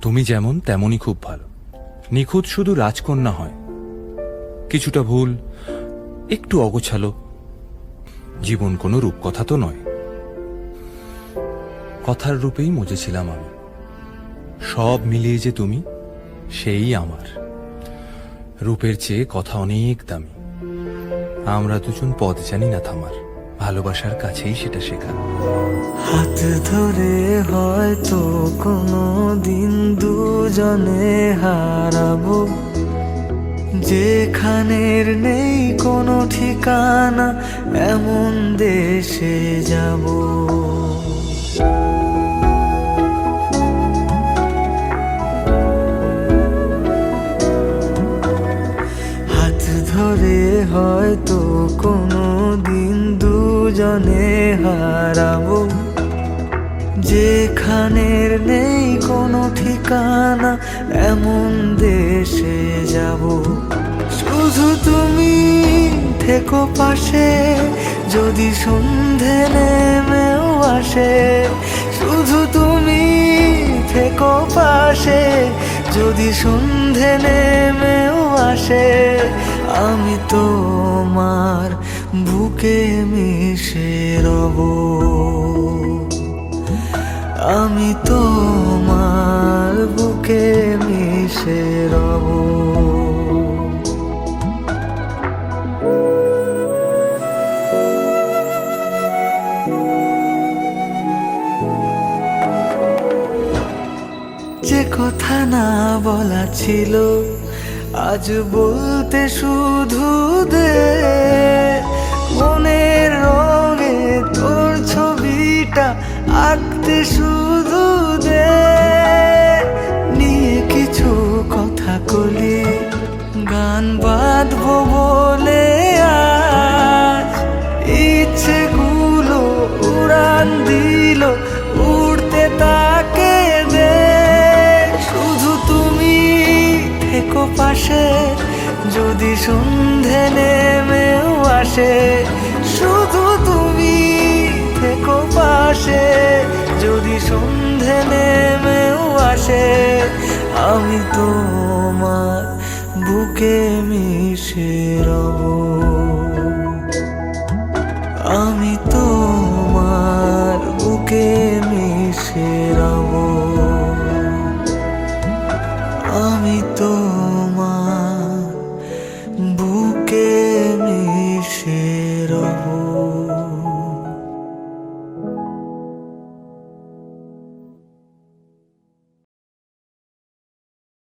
তুমি যেমন তেমনই খুব ভালো। নিখুঁত শুধু রাজকন্যা হয়, কিছুটা ভুল, একটু অগোছালো। জীবন কোনো রূপকথা তো নয়। কথার রূপেই মজেছিলাম আমি। সব মিলিয়ে যে তুমি, সেই আমার। রূপের চেয়ে কথা অনেক দামি। আমরা দুজন পথ জানি না থামার, ভালোবাসার কাছেই সেটা শেখা। হাত ধরে হয়তো কোনো দিন দুজনে হারাবো, যেখানের নেই কোনো ঠিকানা, এমন দেশে যাব। হাত ধরে হয়তো কোনো দিন দুজনে হারাবো, যেখানের নেই কোনো ঠিকানা, এমন দেশে যাব। শুধু তুমি থেকো পাশে, যদি সন্ধে নেমেও আসে। শুধু তুমি থেকো পাশে, যদি সন্ধে নেমেও আসে। আমি তোমার বুকে মিশে রব, আমি তোমার বুকে মিশে রব। যে কথা না বলা ছিল, আজ বলতে শুধু দে। মনের রঙে তোর ছবিটা আঁকতে শুধু দে। নিয়ে কিছু কথা কলি, গান বাঁধবো বলে আজ। ইচ্ছেগুলো উড়ান দিল, উড়তে তাকে দে। শুধু তুমি থেকো পাশে, যদি সন্ধে নেমেও আসে। শুধু তুমি থেকো পাশে, যদি সন্ধে নেমেও আসে। আমি তোমার বুকে মিশে রব।